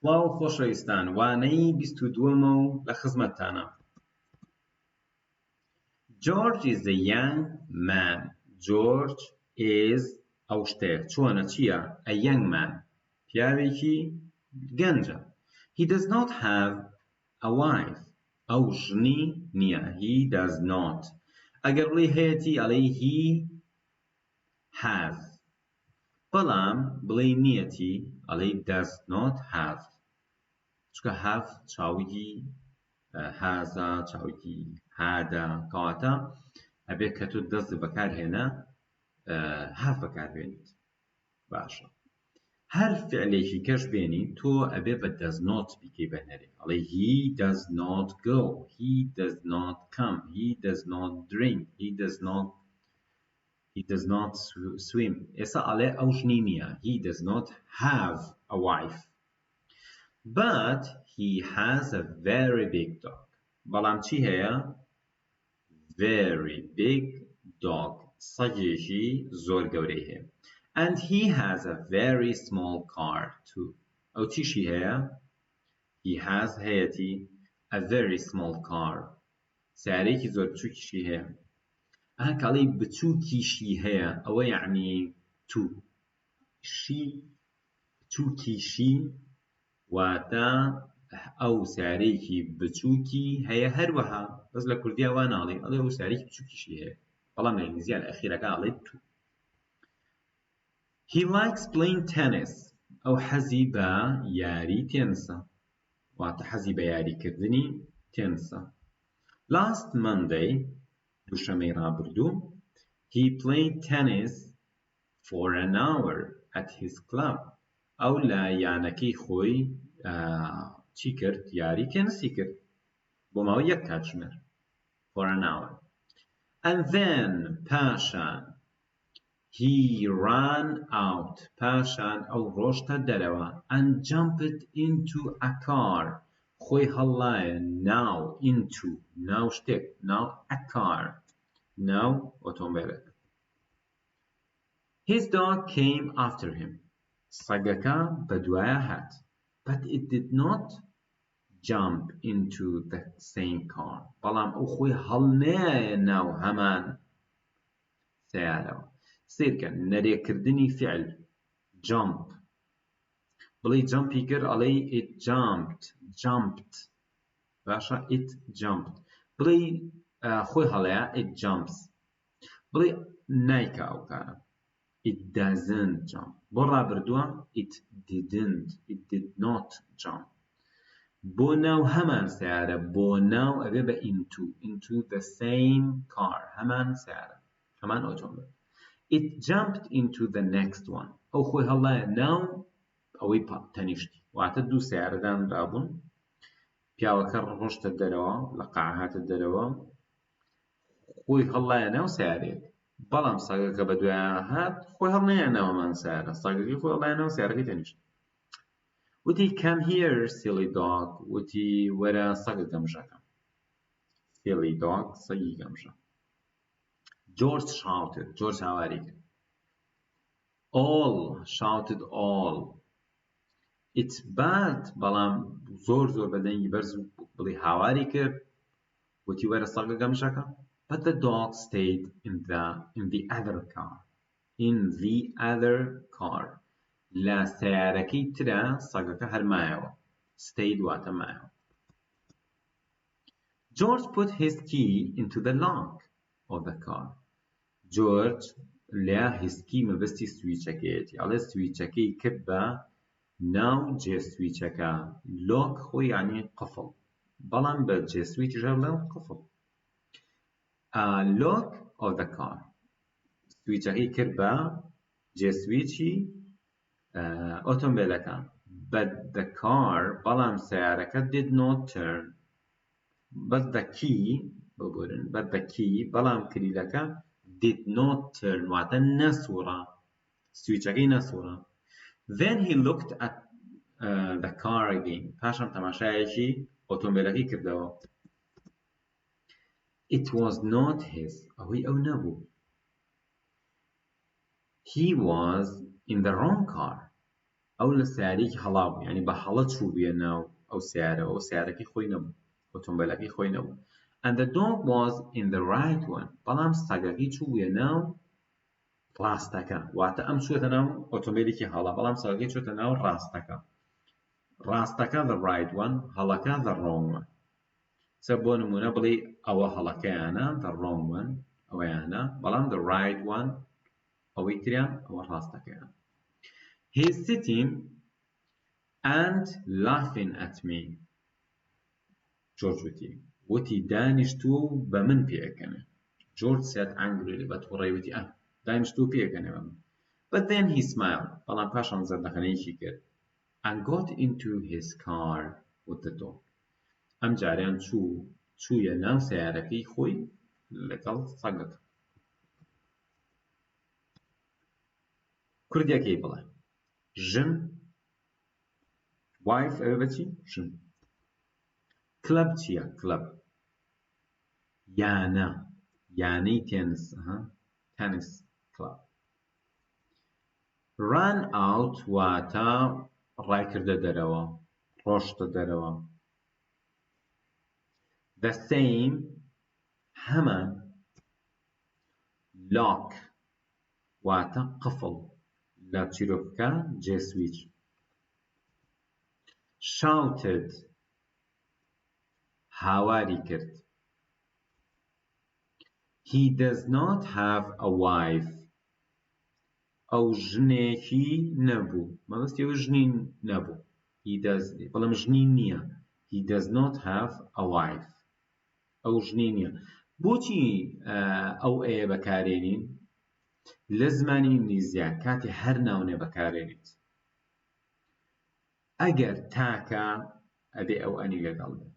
واو خۆشەویستان وانەی 22ەمە و لە خزمەتتانە. George is a young man. George is ئەو شتەیە چۆنە چییە؟ A young man پیاوێکی گەنجە. He does not have a wife. ئەو ژنی نییە. He does not. ئەگەر بڵێ هەیەتی ئەڵێ he has. بەڵام بڵێ نیەتی ئەڵێ does not have. چونکە have چاویی هازە چاویی هادە کەواتە ئەبێ کە تۆ دەست بەکارهێنە have بەکاربێنیت. باشە. هەر فعلێکی کەش بێنی تۆ ئەبێ بە does not بیکەی بەنەرێ. ئەڵێ he does not go. He does not come. He does not drink. He does not swim. ئێستا ئەڵێ ئەو ژنی نییە. He does not have a wife. But he has a very big dog. بەڵام چی هەیە؟ Very big dog. سەگێکی زۆر گەورەی هەیە. And he has a very small car too. ئەو چیشی هەیە؟ He has هەیەتی a very small car. سیارەیەکی زۆر بچووکیشی هەیە. کاڵی بچووکیشی هەیە ئەوە یعنی تو. شی بچووکیشی واتە ئەو سیارەیەکی بچووکی هەیە هەروەها بەس لە کوردیا وا ناڵێ ئەڵێ ئەو سیارەیەکی بچووکیشی هەیە بەڵام لە ئینگلیزیە لە ئەخیرەکە ئەڵێ تو. He likes playing tennis. ئەو حەزی بە یاری تێنسە واتە حەزی بە یاریکردنی تێنسە. Last Monday دووشەمەی ڕابردوو he played tennis for an hour at his club. ئەو لە یانەکەی خۆی چی کرد؟ یاری تێنسی کرد بۆ ماوەی یەک کاتژمێر for an hour. And then پاشان he ran out. پاشان ئەو ڕۆشتە دەرەوە and jumped into a car. خۆی هەڵایە ناو into ناو شتێک ناو a car ناو ئۆتۆمبیلێک. His dog came after him. سەگەکە بەدوایە هات. But it did not jump into the same car. بەڵام ئەو خۆی هەڵنایە ناو هەمان سیارەوە. سیرکە نەرێکردنی فعل jump. بڵێ jumpی کرد ئەڵێ it jumped. باشە it jumped. بڵێ خۆی هەڵەیە it jumps. بڵێ نایکە ئەو کارە it doesn't jump. بۆ ڕابردووە it did not jump. بۆ ناو هەمان سیارە بۆ ناو ئەبێ بە into the same car هەمان سیارە هەمان ئۆتۆمبیل. It jumped into the next one. ئەو خۆی هەڵایە ناو ئەوەی تەنیشتی واتە دوو سیارەدان رابوون پیاوەکە ڕۆشتە دەرەوە لە قاع هاتە دەرەوە خۆی هەڵایە ناو سیارێک بەڵام سەگەکە بەدوایە هات خۆی هەڵنایە ناو هەمان سیارە سەگەکەی خۆی هەڵایە ناو سیارەکەی تەنیشت. وتی come here silly dog. وتی وەرە سەگە گەمژەکە. silly dog سەگی گەمژە. George shouted. George هاواری کرد. All shouted all. It's bad. بەڵام زۆر بەدەنگی بەرز بڵێ هاواری کرد وتی وەرە سەگە گەمژەکە. But the dog stayed in the other car. In the other car. لە سیارەکەی ترە سەگەکە هەر مایەوە. Stayed واتە مایەوە. George put his key into the lock of the car. George لە his key مەبەستی سویچەکەیەتی ئەڵێ سویچەکەی کرد بە ناو جێ سویچەکە. لۆک خۆی یعنی قفڵ بەڵام بە جێ سویچ هەڵێن قفڵ. lock of the car. سویچەکەی کرد بە جێ سویچی ئۆتۆمبیلەکە. But the car بەڵام سیارەکە did not turn. But the key بەڵام کلیلەکە did not turn واتە نەسووڕە سویچەکەی نەسووڕە. Then he looked at the car again. پاشان تەماشایەکی ئۆتۆمبیلەکەی کردەوە. It was not his. ئەوەی ئەو نەبوو. He was in the wrong car. ئەو لە سیارەیەکی هەڵا بوو یعنی بە هەڵە چوو بووە ناو ئەو سیارەوە ئەو سیارەکەی خۆی نەبوو ئۆتۆمبیلەکەی خۆی نەبوو and the dog was in the right one بەڵام سەگەکەی چوو بووە ناو ڕاستەکە واتە ئەم چووەتە ناو ئۆتۆمبیلێکی هەڵا بەڵام سەگەکەی چووەتە ناو ڕاستەکە ڕاستەکە the right one هەڵەکە the wrong one سە بۆ نمونە بڵێ ئەوە هەڵەکەیانە the wrong one ئەوەیانە بەڵام the right one ئەوەی تریان ئەوە ڕاستەکەیان he's sitting and laughing at me جۆرج وتی دانیشتووە و بە من پێەکەنێ جۆرج said angrily بە تووڕەی وتی دانیشتووە پێەکەنێ بە من but then he smiled بەڵام پاشان زەردەخەنەیەکی کرد and got into his car with the dog ئەم جاریان چوویە ناو سیارەکەی خۆی لەگەڵ سەگەکە کوردیەکەی بڵێ ژن wife ئەوێ بەچی ژن کلەب چییە کلەب یانە یانەی تێنس تەنس کلەب run out واتە ڕایکردە دەرەوە ڕۆشتە دەرەوە the same هەمان lock واتە قفڵ لە چیرۆکەکە جێسویچ shouted هاواری کرد he does not have a wife ئەو ژنێکی نەبوو مەبەستیەوە ژنی نەبوو بەڵام ژنی نییە he does not have a wife ئەو ژنی نییە بۆچی ئەو ئەیە بەکارێنین لە زمانی ئینگلیزیە کاتی هەر ناونێ بەکارێنیت ئەگەر تاکە ئەبێ ئەو ئەنی لەگەڵ بێ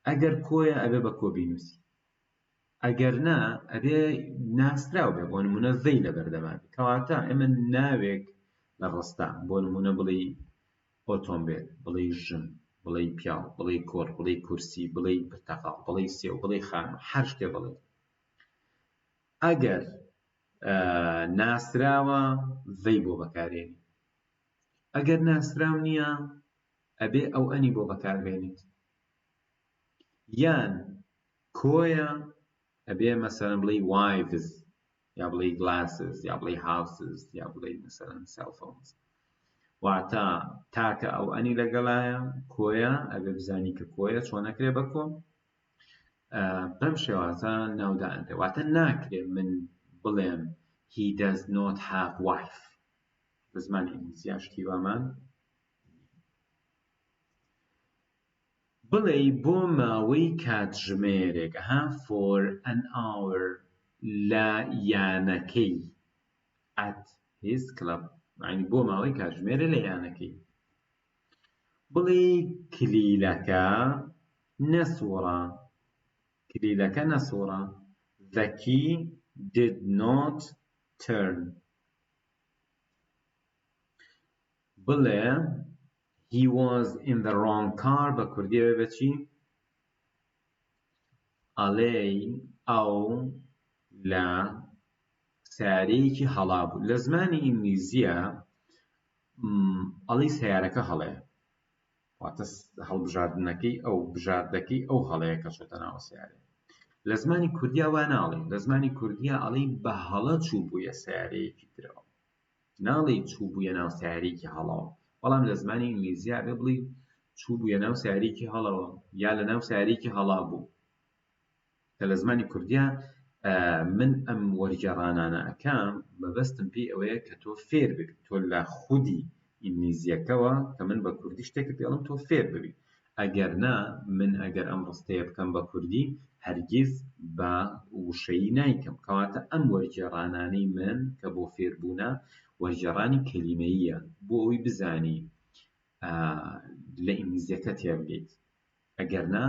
ئەگەر کۆیە ئەبێ بە کۆ بینووسی ئەگەر نا ئەبێ ناسراو بێ بۆ نمونە زەی لە بەردەمان کەواتە ئێمە ناوێک لە ڕستە بۆ نمونە بڵێ ئۆتۆمبیل بڵێ ژن بڵێ پیاو بڵێ کۆڕ بڵێ کورسی بڵێ پرتەقاڵ بڵێ سێو بڵێ خانم هەر شتێ بڵێ ئەگەر ناسراوە زەی بۆ بەکارێنی ئەگەر ناسراو نییە ئەبێ ئەو ئەنی بۆ بەکاربێنیت یان کۆیە ئەبێ مەسەلەن بڵێ wives یا بڵێ glasses یا بڵێ houses یا بڵێ مەسەلەن cell phones واتە تاکە ئەو ئەنی لەگەڵایە کۆیە ئەبێ بزانی کە کۆیە چۆن ئەکرێ بە کۆ بەم شێوازە ناودان ئەدرێ واتە ناکرێ من بڵێم he does not have wife بە زمانی ئینگلیزیە شتی وامان بڵێ بۆ ماوەی کاتژمێرێک for an hour لە یانەکەی at his club یعنی بۆ ماوەی کاتژمێرە لە یانەکەی بڵێ کلیلەکە نەسووڕە the key did not turn بڵێ he was in the wrong car بە کوردیەوە بەچی ئەڵێ ئەو لە سیارەیەکی هەڵا بوو لە زمانی ئینگلیزیە ئەڵێ سیارەکە هەڵەیە واتە هەڵبژاردنەکەی ئەو بژاردەکەی ئەو هەڵەیە کە چۆتە ناو سیارەیە لە زمانی کوردیا وا ناڵێ لە زمانی کوردیا ئەڵێ بە هەڵە چوو بوویە سیارەیەکی ترەوە ناڵێ چوو بوویە ناو سیارەیەکی هەڵەوە بەڵام لە زمانی ئینگلیزیە بێ بڵێ چوو بوویە ناو سیارەیەکی هەڵەوە یا لە ناو سیارەیەکی هەڵا بوو کە لە زمانی کوردیا من ئەم وەرگێڕانانە ئەکەم بەبەستم پێی ئەوەیە کە تۆ فێر ببیت تۆ لە خودی ئینگلیزیەکەوە کە من بە کوردی شتێکت پێڵم تۆ فێر ببیت ئەگەر نا من ئەگەر ئەم ڕستەیە بکەم بە کوردی هەرگیز بە وشەیی نایکەم کەواتە ئەم وەرگێڕانانەی من کە بۆ فێربوونە وەرگێڕانی کەلیمەییە بۆ ئەوەی بزانی لە ئینگلیزیەکە تێبگەیت ئەگەر نا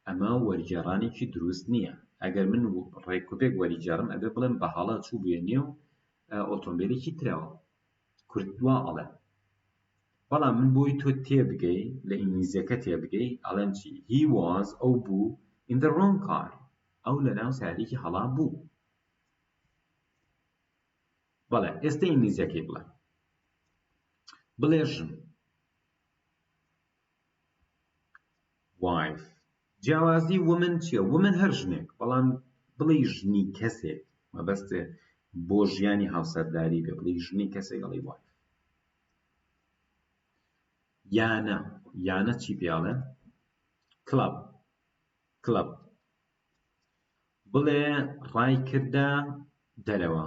ئەمە وەرگێڕانێکی دروست نییە ئەگەر من ڕێکوپێک وەریگێڕم ئەبێ بڵێم بە هەڵە چوو بووە نێو ئۆتۆمبیلێکی ترەوە کوردوا ئەڵێ بەڵام من بۆی تۆ تێبگەی لە ئینگلیزیەکە تێبگەی ئەڵێم چی he was ئەو بوو in the wrong car ئەو لە ناو سیارەیەکی هەڵا بوو بەڵێ ئێستا ئینگلیزیەکەی بڵێ بڵێ ژن wife جیاوازی woman چییە؟ woman هەر ژنێک بەڵام بڵێ ژنی کەسێک مەبەستێ بۆ ژیانی هاوسەرداری بێ بڵێ ژنی کەسێک ئەڵێ wife یانە یانە چی پێڵێن؟ club club بڵێ ڕای کردە دەرەوە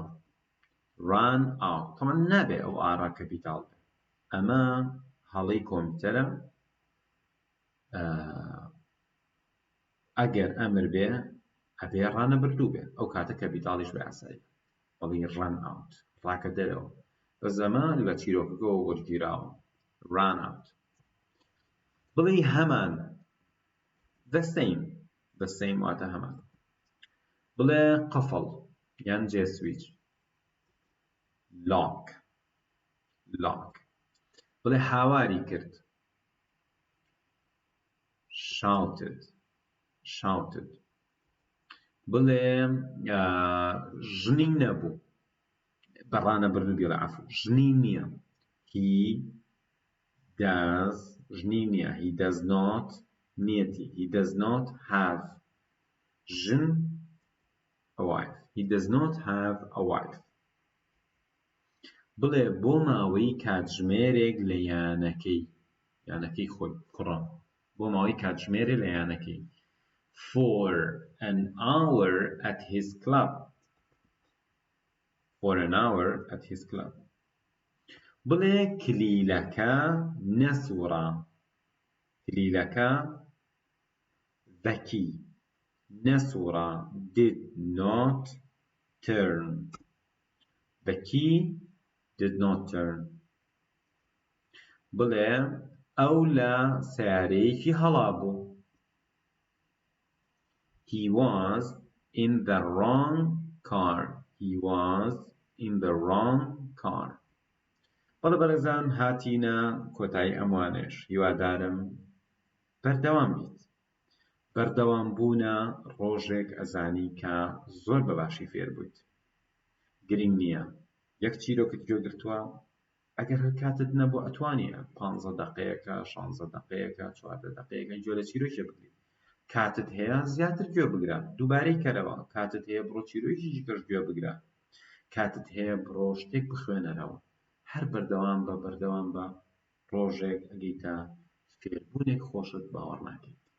run out تەمان نابێ ئەو ئارا کەپیتاڵ بێ ئەمە هەڵەی کۆمپیوتەرە ئەگەر ئەمر بێ ئەبێ ڕانەبردوو بێ ئەو کاتە کەپیتاڵیش بە ئاسایی بەڵێ run out ڕاکە دەرەوە بە زەمان لە چیرۆکەکەەوە وەرگیراوە run out بڵێ هەمان the same واتە هەمان بڵێ قەفڵ یان جێسویچ lock بڵێ هاواری کرد shouted بڵێ ژنی نەبوو بەڕانەبردن بێڵە عەفو ژنی نییە he does ژنی نییە he does not نیەتی he does not have ژن a wife he does not have a wife بڵێ بۆ ماوەی کاتژمێرێک لە یانەکەی خۆی کوڕە بۆ ماوەی کاتژمێرێک لە یانەکەی for an hour at his club بڵێ کلیلەکە نەسووڕا کلیلەکە the key نەسووڕا did not turn the key did not turn بڵێ ئەو لە سەیارەیەکی هەڵا بوو he was in the wrong car بەڵێ بەڕێزان هاتینە کۆتایی ئەموانش هیوادارم بەردەوام بیت بەردەوام بوونە ڕۆژێک ئەزانی کە زۆر بەباشی فێر بوویت گرنگ نییە یەک چیرۆکت گوێگرتووە ئەگەر هەر کاتت نەبوو ئەتوانیە 15 دقەیەکە 16 دقەیەکە 14 دقەیەکە گوێ لە چیرۆکێ بگریت کاتت هەیە زیاتر گوێ بگرە دووبارەی کەرەوە کاتت هەیە بڕۆ چیرۆکێکی کەش گوێ بگرە کاتت هەیە بڕۆ شتێک بخوێنەرەوە هەر بەردەوام بە ڕۆژێک ئەگەیتە فێربوونێک خۆشت باوەڕ ناکەی